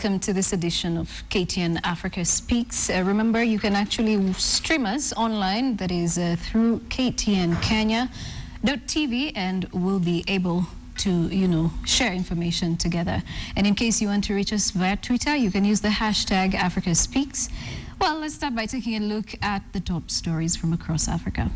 welcome to this edition of KTN Africa Speaks. Remember, you can actually stream us online, that is through ktnkenya.tv, and we'll be able to, share information together. And in case you want to reach us via Twitter, you can use the hashtag Africa Speaks. Well, let's start by taking a look at the top stories from across Africa.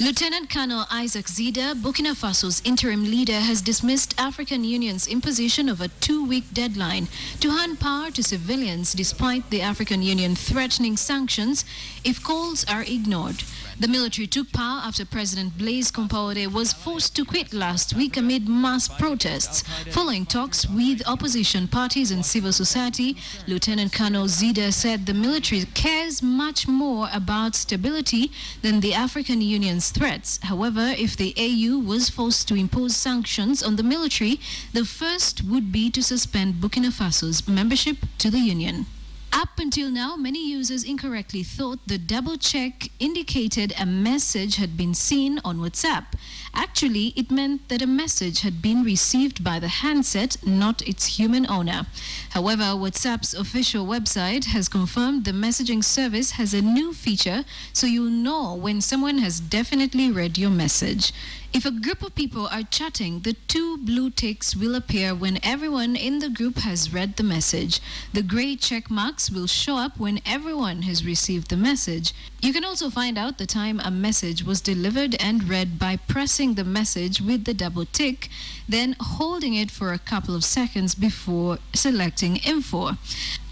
Lieutenant Colonel Isaac Zida, Burkina Faso's interim leader, has dismissed African Union's imposition of a 2-week deadline to hand power to civilians despite the African Union threatening sanctions if calls are ignored. The military took power after President Blaise Compaoré was forced to quit last week amid mass protests. Following talks with opposition parties and civil society, Lieutenant Colonel Zida said the military cares much more about stability than the African Union's threats. However, if the AU was forced to impose sanctions on the military, the first would be to suspend Burkina Faso's membership to the Union. Up until now, many users incorrectly thought the double check indicated a message had been seen on WhatsApp. Actually, it meant that a message had been received by the handset, not its human owner. However, WhatsApp's official website has confirmed the messaging service has a new feature, so you'll know when someone has definitely read your message. If a group of people are chatting, the 2 blue ticks will appear when everyone in the group has read the message. The grey check marks will show up when everyone has received the message. You can also find out the time a message was delivered and read by pressing the message with the double tick, then holding it for a couple of seconds before selecting info.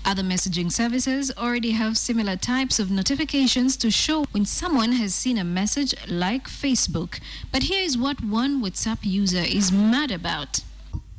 Other messaging services already have similar types of notifications to show when someone has seen a message, like Facebook. But here is what one WhatsApp user is mad about.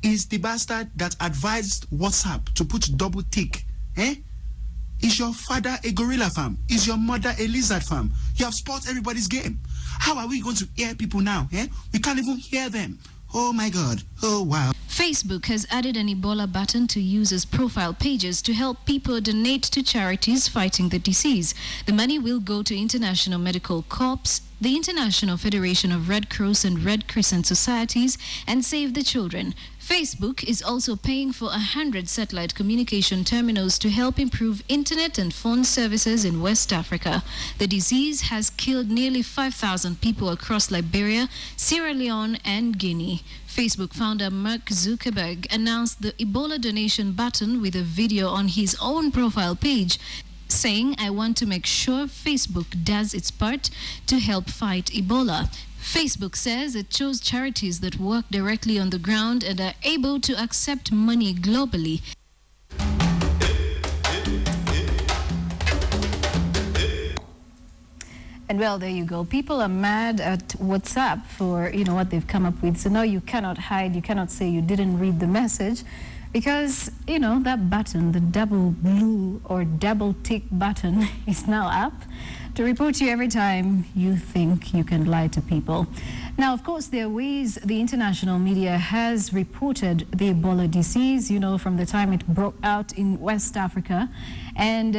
Is the bastard that advised WhatsApp to put double tick, Is your father a gorilla farm? Is your mother a lizard farm? You have spoiled everybody's game. How are we going to hear people now, We can't even hear them. Oh my God. Oh wow. Facebook has added an Ebola button to users' profile pages to help people donate to charities fighting the disease. The money will go to International Medical Corps, the International Federation of Red Cross and Red Crescent Societies, and Save the Children. Facebook is also paying for 100 satellite communication terminals to help improve internet and phone services in West Africa. The disease has killed nearly 5,000 people across Liberia, Sierra Leone, and Guinea. Facebook founder Mark Zuckerberg announced the Ebola donation button with a video on his own profile page, saying, "I want to make sure Facebook does its part to help fight Ebola." Facebook says it chose charities that work directly on the ground and are able to accept money globally. And well, there you go. People are mad at WhatsApp for, what they've come up with. So now you cannot hide, you cannot say you didn't read the message, because, that button, the double blue or double tick button, is now up to report you every time you think you can lie to people. Now, of course, there are ways the international media has reported the Ebola disease, from the time it broke out in West Africa. And,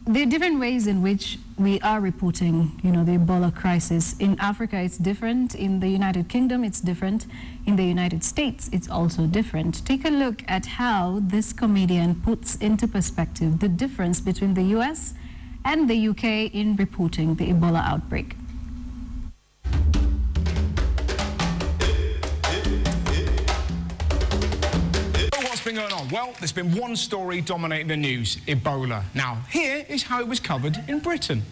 there are different ways in which we are reporting, the Ebola crisis. In Africa, it's different. In the United Kingdom, it's different. In the United States, it's also different. Take a look at how this comedian puts into perspective the difference between the US and the UK in reporting the Ebola outbreak. Been going on? Well, there's been one story dominating the news: Ebola. Now, here is how it was covered in Britain.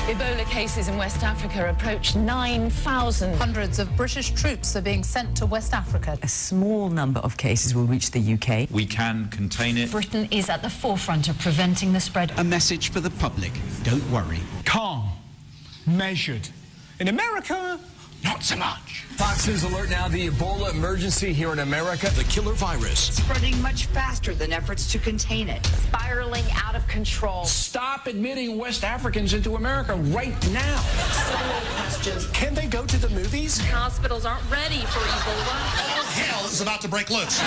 Ebola cases in West Africa approach 9,000. Hundreds of British troops are being sent to West Africa. A small number of cases will reach the UK. We can contain it. Britain is at the forefront of preventing the spread. A message for the public: don't worry. Calm, measured. In America, not so much. Fox News alert now: the Ebola emergency here in America. The killer virus spreading much faster than efforts to contain it. Spiraling out of control. Stop admitting West Africans into America right now. Several questions. Can they go to the movies? Hospitals aren't ready for Ebola. All hell is about to break loose.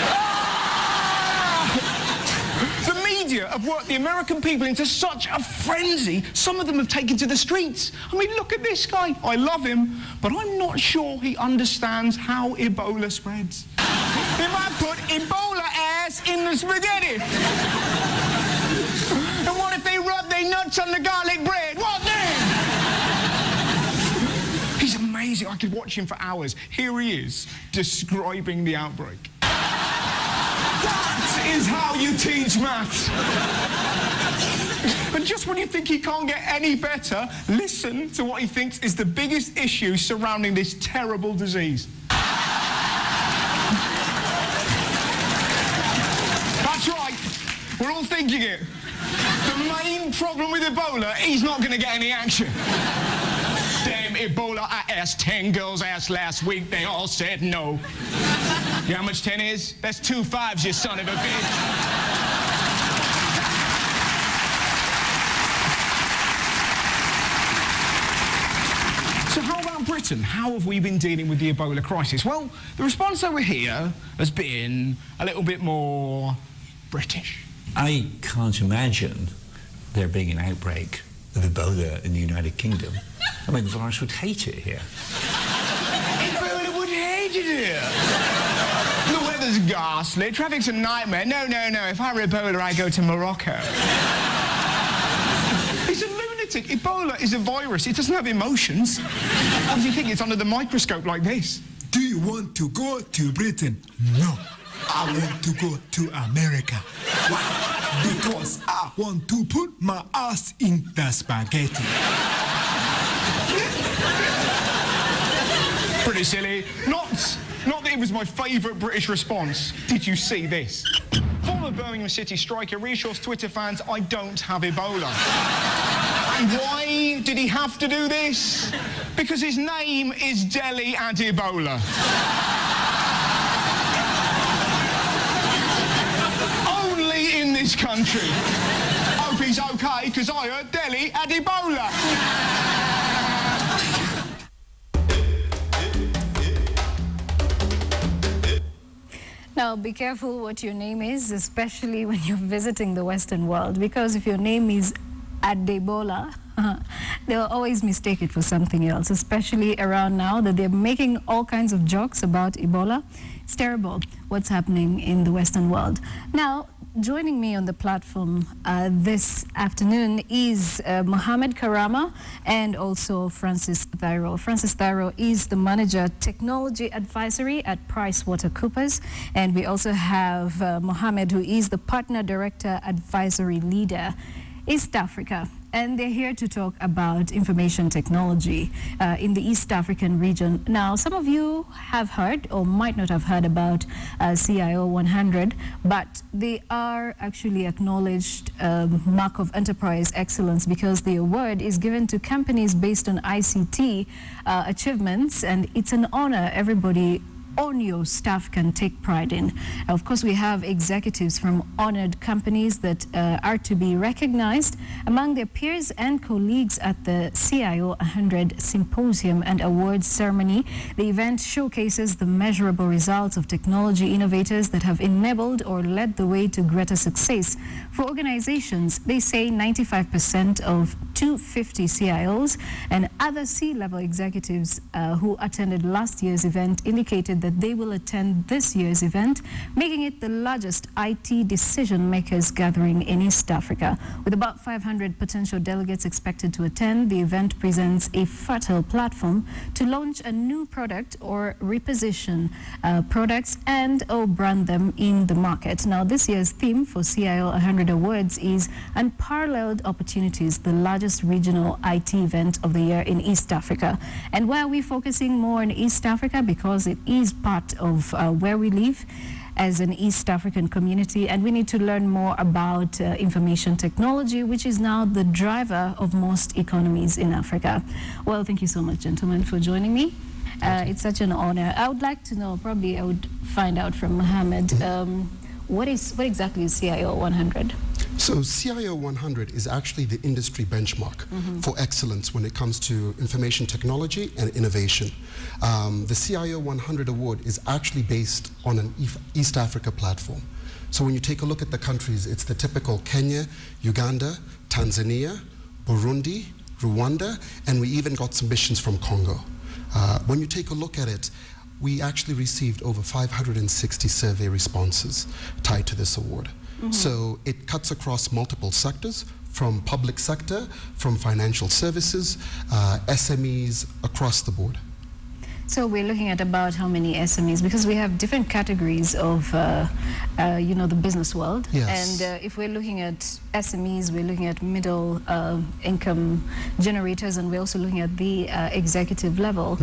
The media media have worked the American people into such a frenzy, some of them have taken to the streets. I mean, look at this guy. I love him, but I'm not sure he understands how Ebola spreads. If I put Ebola ass in the spaghetti, and what if they rub their nuts on the garlic bread? What then? He's amazing. I could watch him for hours. Here he is, describing the outbreak. That is how you teach maths. And just when you think he can't get any better, listen to what he thinks is the biggest issue surrounding this terrible disease. That's right. We're all thinking it. The main problem with Ebola, he's not going to get any action. Damn Ebola, I asked 10 girls ass last week, they all said no. You know how much 10 is? That's 2 5s, you son of a bitch. So how about Britain? How have we been dealing with the Ebola crisis? Well, the response over here has been a little bit more British. I can't imagine there being an outbreak of Ebola in the United Kingdom. I mean, the virus would hate it here. Ebola would hate it here. The weather's ghastly, traffic's a nightmare. No, if I were Ebola, I'd go to Morocco. He's a lunatic. Ebola is a virus. It doesn't have emotions. How do you think it's under the microscope like this? Do you want to go to Britain? No. I want to go to America. Why? Because I want to put my ass in the spaghetti. Pretty silly. Not that it was my favourite British response. Did you see this? Former Birmingham City striker reassures Twitter fans, I don't have Ebola. And why did he have to do this? Because his name is Delhi and Ebola. Only in this country. Hope he's okay, because I heard Delhi had Ebola. Now, be careful what your name is, especially when you're visiting the Western world, because if your name is Adebola, they'll always mistake it for something else, especially around now that they're making all kinds of jokes about Ebola. It's terrible what's happening in the Western world. Now, joining me on the platform this afternoon is Mohammed Karama and also Francis Dhairo. Francis Dhairo is the Manager Technology Advisory at PricewaterhouseCoopers, and we also have Mohammed, who is the Partner Director Advisory Leader East Africa. And they're here to talk about information technology in the East African region. Now, some of you have heard or might not have heard about CIO 100, but they are actually acknowledged mark of enterprise excellence because the award is given to companies based on ICT achievements, and it's an honor everybody on your staff can take pride in. Of course, we have executives from honored companies that are to be recognized among their peers and colleagues at the CIO 100 Symposium and Awards Ceremony. The event showcases the measurable results of technology innovators that have enabled or led the way to greater success. For organizations, they say 95% of 250 CIOs and other C-level executives who attended last year's event indicated that they will attend this year's event, making it the largest IT decision makers gathering in East Africa. With about 500 potential delegates expected to attend, the event presents a fertile platform to launch a new product or reposition products and or brand them in the market. Now, this year's theme for CIO 100 Awards is Unparalleled Opportunities, the largest regional IT event of the year in East Africa. And why are we focusing more on East Africa? Because it is part of where we live as an East African community, and we need to learn more about information technology, which is now the driver of most economies in Africa. Well, thank you so much, gentlemen, for joining me. It's such an honor. I would like to know, probably I would find out from Mohammed, what exactly is CIO 100? So CIO 100 is actually the industry benchmark for excellence when it comes to information technology and innovation. The CIO 100 award is actually based on an East Africa platform. So when you take a look at the countries, it's the typical Kenya, Uganda, Tanzania, Burundi, Rwanda, and we even got submissions from Congo. When you take a look at it, we actually received over 560 survey responses tied to this award. So it cuts across multiple sectors, from public sector, from financial services, SMEs, across the board. So we're looking at about how many SMEs, because we have different categories of, the business world. Yes. And if we're looking at SMEs, we're looking at middle income generators, and we're also looking at the executive level.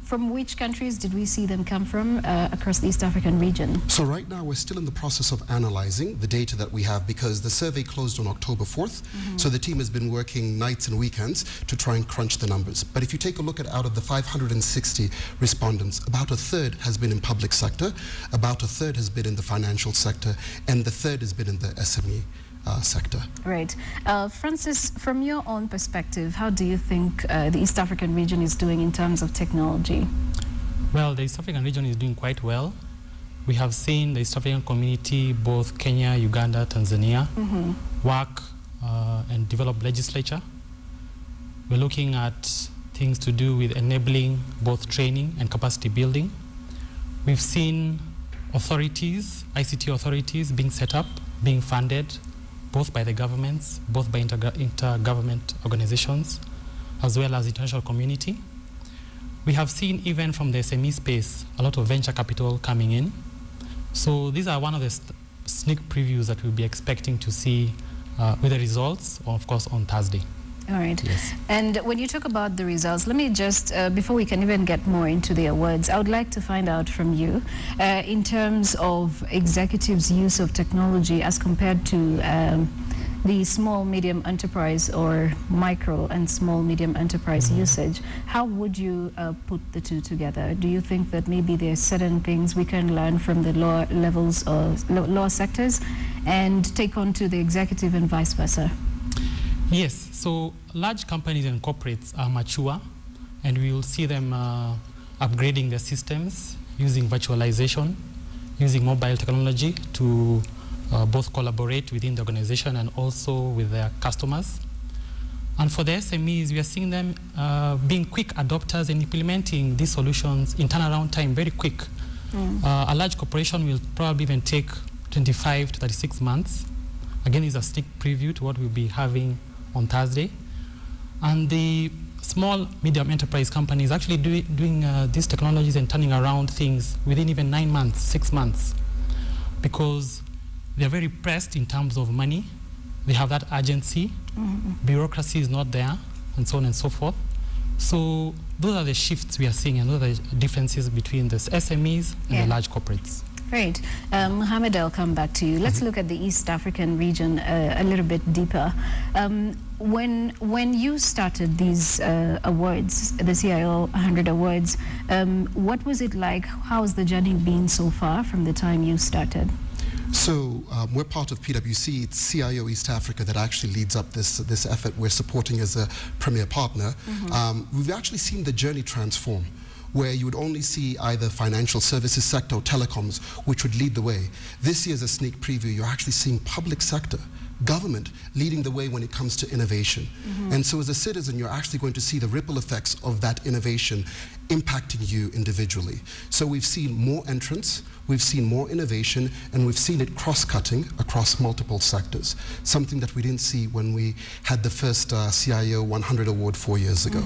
From which countries did we see them come from across the East African region? So right now we're still in the process of analyzing the data that we have, because the survey closed on October 4th. So the team has been working nights and weekends to try and crunch the numbers. But if you take a look at out of the 560 respondents, about a third has been in public sector, about a third has been in the financial sector, and the third has been in the SME sector. Right. Francis, from your own perspective, how do you think the East African region is doing in terms of technology? Well, the East African region is doing quite well. We have seen the East African community, both Kenya, Uganda, Tanzania, work and develop legislature. We're looking at things to do with enabling both training and capacity building. We've seen authorities, ICT authorities being set up, being funded, both by the governments, both by intergovernment organizations, as well as international community. We have seen, even from the SME space, a lot of venture capital coming in. So these are one of the sneak previews that we'll be expecting to see with the results, of course, on Thursday. All right. Yes. And when you talk about the results, let me just, before we can even get more into the awards, I would like to find out from you, in terms of executives' use of technology as compared to the small, medium enterprise or micro and small, medium enterprise usage, how would you put the two together? Do you think that maybe there are certain things we can learn from the lower levels of lower sectors and take on to the executive and vice versa? Yes, so large companies and corporates are mature, and we will see them upgrading their systems, using virtualization, using mobile technology to both collaborate within the organization and also with their customers. And for the SMEs, we are seeing them being quick adopters and implementing these solutions in turnaround time very quick. A large corporation will probably even take 25 to 36 months. Again, it's a sneak preview to what we'll be having on Thursday. And the small, medium enterprise companies actually doing these technologies and turning around things within even 9 months, 6 months, because they're very pressed in terms of money. They have that urgency. Bureaucracy is not there, and so on and so forth. So those are the shifts we are seeing, and those are the differences between the SMEs and the large corporates. Great. Mohammed, I'll come back to you. Let's look at the East African region a little bit deeper. When you started these awards, the CIO 100 awards, what was it like? How's the journey been so far from the time you started? So we're part of PwC. It's CIO East Africa that actually leads up this effort. We're supporting as a premier partner. We've actually seen the journey transform, where you would only see either financial services sector or telecoms, which would lead the way. This year, as a sneak preview, you're actually seeing public sector, government, leading the way when it comes to innovation. And so as a citizen, you're actually going to see the ripple effects of that innovation impacting you individually. So we've seen more entrants, we've seen more innovation, and we've seen it cross-cutting across multiple sectors, something that we didn't see when we had the first CIO 100 award 4 years ago.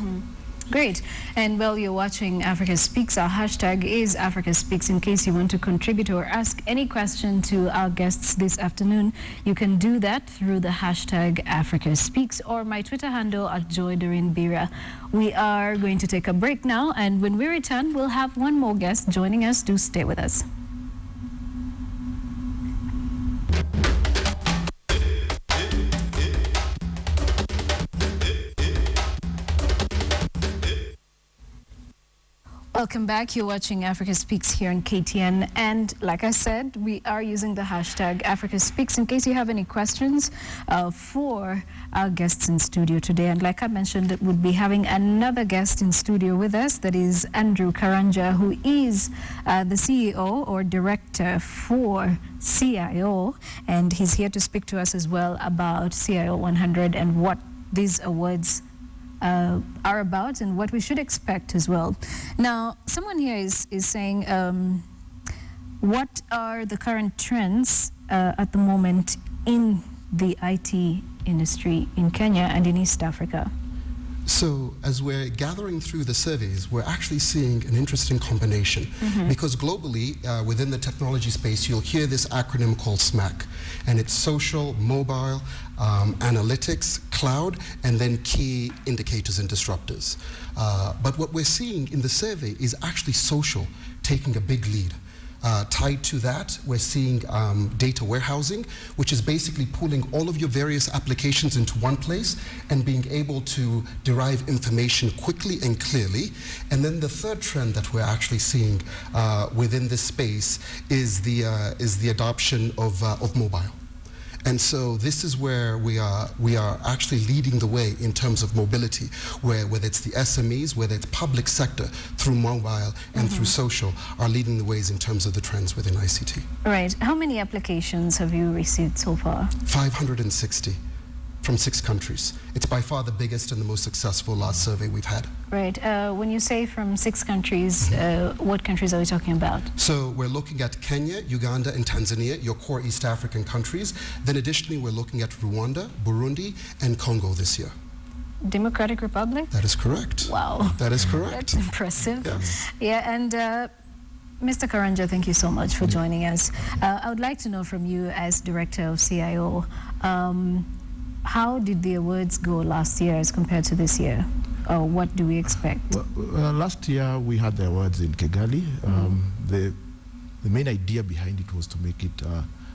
Great. And while you're watching Africa Speaks, our hashtag is Africa Speaks. In case you want to contribute or ask any question to our guests this afternoon, you can do that through the hashtag Africa Speaks or my Twitter handle at JoyDorinBira. We are going to take a break now, and when we return, we'll have one more guest joining us. Do stay with us. Welcome back. You're watching Africa Speaks here on KTN. And like I said, we are using the hashtag Africa Speaks in case you have any questions for our guests in studio today. And like I mentioned, we'll be having another guest in studio with us. That is Andrew Karanja, who is the CEO or director for CIO. And he's here to speak to us as well about CIO 100 and what these awards are about and what we should expect as well. Now, someone here is saying, what are the current trends at the moment in the IT industry in Kenya and in East Africa? So as we're gathering through the surveys, we're actually seeing an interesting combination because globally, within the technology space, you'll hear this acronym called SMAC, and it's social, mobile, analytics, cloud, and then key indicators and disruptors. But what we're seeing in the survey is actually social taking a big lead. Tied to that, we're seeing data warehousing, which is basically pulling all of your various applications into one place and being able to derive information quickly and clearly. And then the third trend that we're actually seeing within this space is the adoption of mobile. And so this is where we are actually leading the way in terms of mobility, whether it's the SMEs, whether it's public sector through mobile and through social, are leading the ways in terms of the trends within ICT. Right. How many applications have you received so far? 560 from 6 countries. It's by far the biggest and the most successful last survey we've had. Right. When you say from 6 countries, what countries are we talking about? So we're looking at Kenya, Uganda, and Tanzania, your core East African countries. Then additionally, we're looking at Rwanda, Burundi, and Congo this year. Democratic Republic? That is correct. Wow. That is correct. That's impressive. Yes. Yeah, and Mr. Karanja, thank you so much for joining us. I would like to know from you as Director of CIO, how did the awards go last year as compared to this year? Or what do we expect? Well, last year we had the awards in Kigali. The main idea behind it was to make it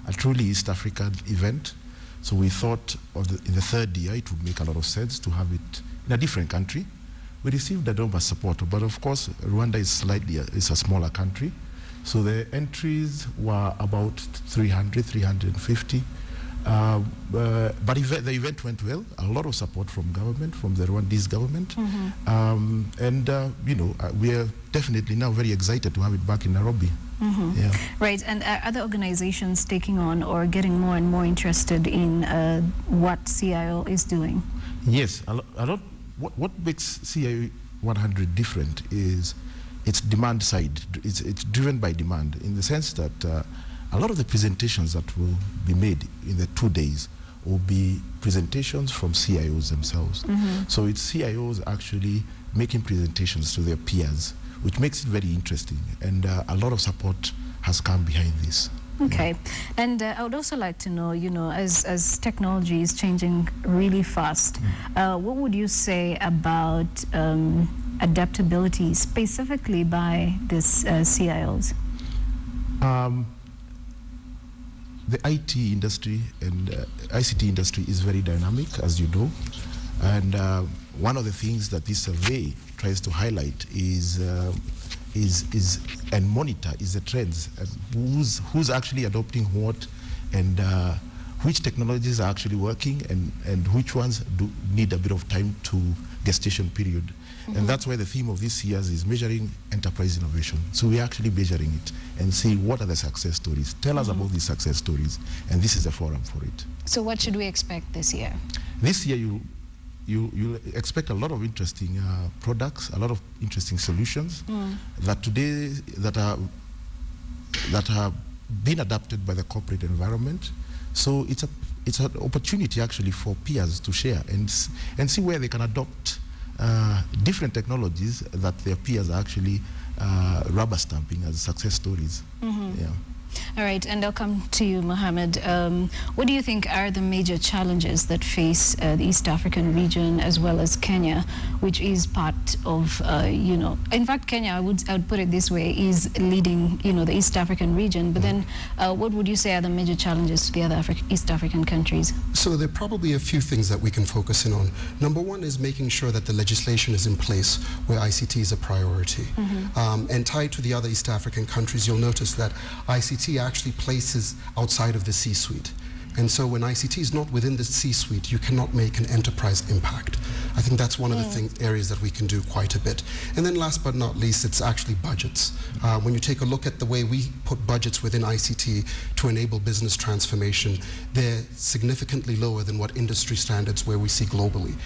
a truly East African event. So we thought in the third year it would make a lot of sense to have it in a different country. We received enormous support, but of course Rwanda is a smaller country. So the entries were about 300, 350. But the event went well. A lot of support from government, from the Rwandese government. You know, we are definitely now very excited to have it back in Nairobi. Yeah. Right, and are other organizations taking on or getting more and more interested in what CIO is doing? Yes, a lot. What makes CIO 100 different is its demand side. It's driven by demand in the sense that a lot of the presentations that will be made in the 2 days will be presentations from CIOs themselves. So it's CIOs actually making presentations to their peers, which makes it very interesting. And a lot of support has come behind this. Okay. Yeah. And I would also like to know, you know, as technology is changing really fast, what would you say about adaptability specifically by these CIOs? The IT industry and ICT industry is very dynamic, as you know. And one of the things that this survey tries to highlight is and monitor is the trends, and who's actually adopting what, and which technologies are actually working, and which ones do need a bit of time to gestation period. And that's why the theme of this year's is measuring enterprise innovation. So we're actually measuring it and see what are the success stories. Tell us about these success stories, and this is a forum for it. So what should we expect this year? This year you'll expect a lot of interesting products, a lot of interesting solutions that today that have been adapted by the corporate environment. So it's an opportunity actually for peers to share and see where they can adopt different technologies that their peers are actually rubber stamping as success stories. Yeah. All right, and I'll come to you, Mohammed. What do you think are the major challenges that face the East African region as well as Kenya, which is part of, in fact, Kenya, I would put it this way, is leading, the East African region. But then what would you say are the major challenges to the other East African countries? So there are probably a few things that we can focus in on. Number one is making sure that the legislation is in place where ICT is a priority. And tied to the other East African countries, you'll notice that ICT actually places outside of the C-suite. And so when ICT is not within the C-suite, you cannot make an enterprise impact. I think that's one of the areas that we can do quite a bit. And then last but not least, it's actually budgets. When you take a look at the way we put budgets within ICT to enable business transformation, they're significantly lower than what industry standards where we see globally,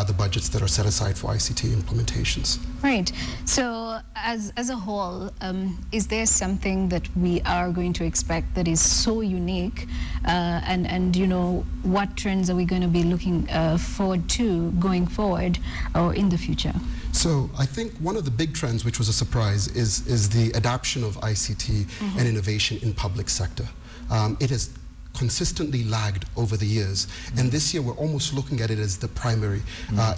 the budgets that are set aside for ICT implementations. Right. So as a whole, is there something that we are going to expect that is so unique and what trends are we going to be looking forward to going forward or in the future? So I think one of the big trends, which was a surprise, is the adoption of ICT and innovation in public sector. It has consistently lagged over the years, and this year we're almost looking at it as the primary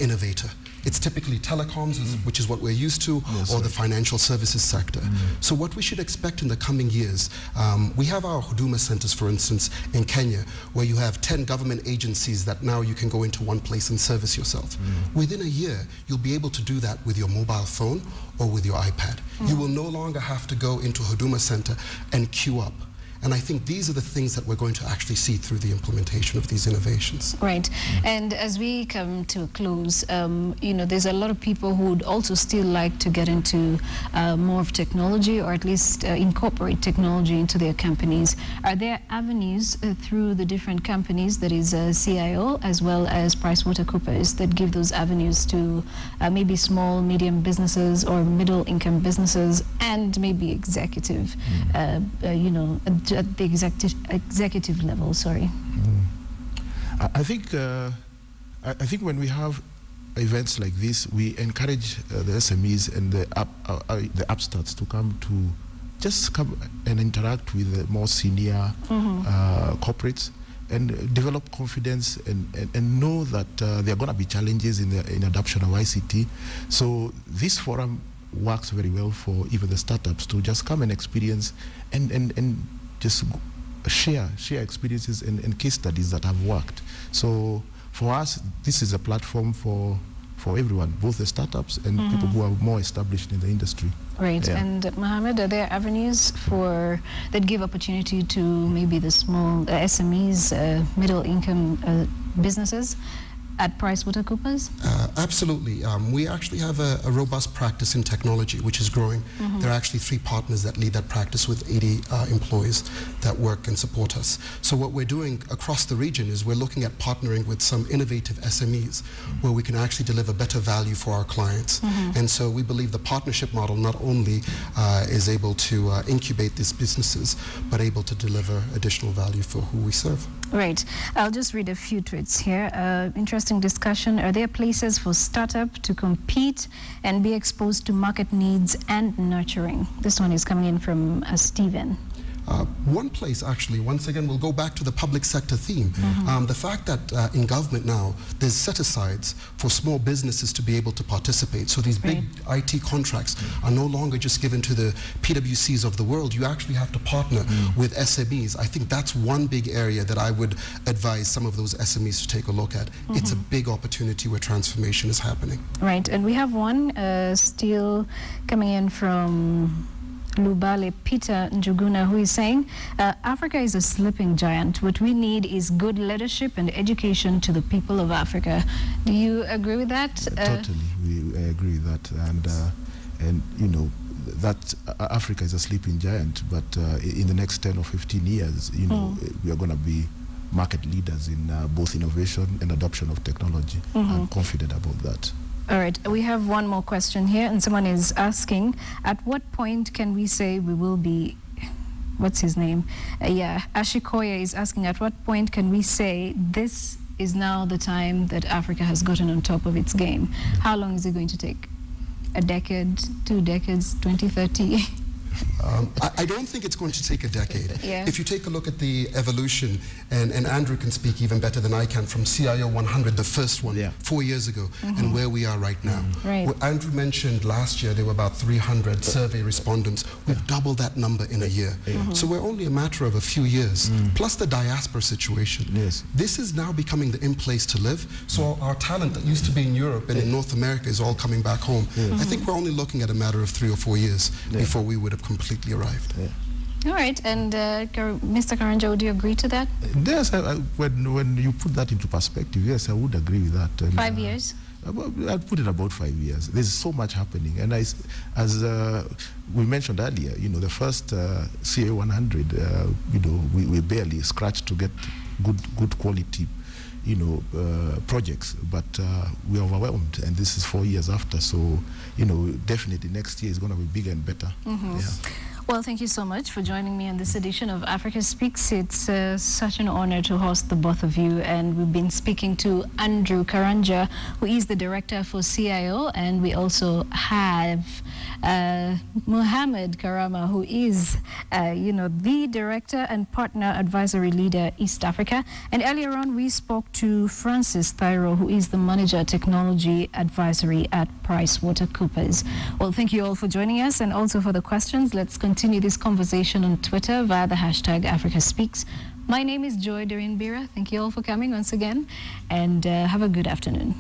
innovator. It's typically telecoms, which is what we're used to, or the financial services sector. So what we should expect in the coming years, we have our Huduma centers, for instance, in Kenya, where you have 10 government agencies that now you can go into one place and service yourself. Within a year, you'll be able to do that with your mobile phone or with your iPad. You will no longer have to go into a Huduma center and queue up. And I think these are the things that we're going to actually see through the implementation of these innovations. Right. And as we come to a close, there's a lot of people who would also still like to get into more of technology, or at least incorporate technology into their companies. Are there avenues through the different companies, that is CIO as well as PricewaterhouseCoopers, that give those avenues to maybe small, medium businesses or middle-income businesses and maybe executive, at the executive level, sorry? I think when we have events like this, we encourage the SMEs and the upstarts to come and interact with the more senior corporates and develop confidence and know that there are going to be challenges in adoption of ICT. So this forum works very well for even the startups to just come and experience and just share experiences and case studies that have worked. So for us, this is a platform for everyone, both the startups and people who are more established in the industry. Right. Yeah. And Mohammed, are there avenues that give opportunity to maybe the small SMEs, middle-income businesses at PricewaterhouseCoopers? Absolutely. We actually have a robust practice in technology, which is growing. There are actually 3 partners that lead that practice with 80 employees that work and support us. So what we're doing across the region is we're looking at partnering with some innovative SMEs where we can actually deliver better value for our clients. And so we believe the partnership model not only is able to incubate these businesses, but able to deliver additional value for who we serve. Right. I'll just read a few tweets here. Interesting discussion. Are there places for startup to compete and be exposed to market needs and nurturing? This one is coming in from Stephen. One place, actually, once again, we'll go back to the public sector theme. The fact that in government now, there's set-asides for small businesses to be able to participate. So these big IT contracts are no longer just given to the PwCs of the world. You actually have to partner with SMEs. I think that's one big area that I would advise some of those SMEs to take a look at. It's a big opportunity where transformation is happening. Right, and we have one still coming in from Lubale Peter Njuguna, who is saying, Africa is a sleeping giant. What we need is good leadership and education to the people of Africa. Do you agree with that? Totally, I agree with that. And you know, that Africa is a sleeping giant, but in the next 10 or 15 years, you know, we are going to be market leaders in both innovation and adoption of technology. I'm confident about that. All right, we have one more question here, and someone is asking, at what point can we say we will be, what's his name? Ashikoya is asking, at what point can we say this is now the time that Africa has gotten on top of its game? How long is it going to take? A decade, 2 decades, 2030? I don't think it's going to take a decade. Yeah. If you take a look at the evolution, and Andrew can speak even better than I can, from CIO 100, the first one, 4 years ago, and where we are right now. Right. Well, Andrew mentioned last year there were about 300 survey respondents. We've doubled that number in a year. So we're only a matter of a few years, plus the diaspora situation. Yes. This is now becoming the in-place to live. So our talent that used to be in Europe and in North America is all coming back home. I think we're only looking at a matter of 3 or 4 years before we would have completely arrived. All right, and Mr. Karanja, would you agree to that? Yes, when you put that into perspective, yes, I would agree with that. And, 5 years? I'd put it about 5 years. There's so much happening, and as we mentioned earlier, you know, the first CA 100, you know, we barely scratched to get good quality, you know, projects, but we're overwhelmed, and this is 4 years after, so, you know, definitely next year is going to be bigger and better. Yeah. Well, thank you so much for joining me on this edition of Africa Speaks. It's such an honor to host the both of you, and we've been speaking to Andrew Karanja, who is the director for CIO, and we also have Mohammed Karama, who is, you know, the director and partner advisory leader East Africa. And earlier on, we spoke to Francis Dhairo, who is the manager technology advisory at PricewaterhouseCoopers. Well, thank you all for joining us, and also for the questions. Let's continue this conversation on Twitter via the hashtag #AfricaSpeaks. My name is Joy Doreen Bira. Thank you all for coming once again, and have a good afternoon.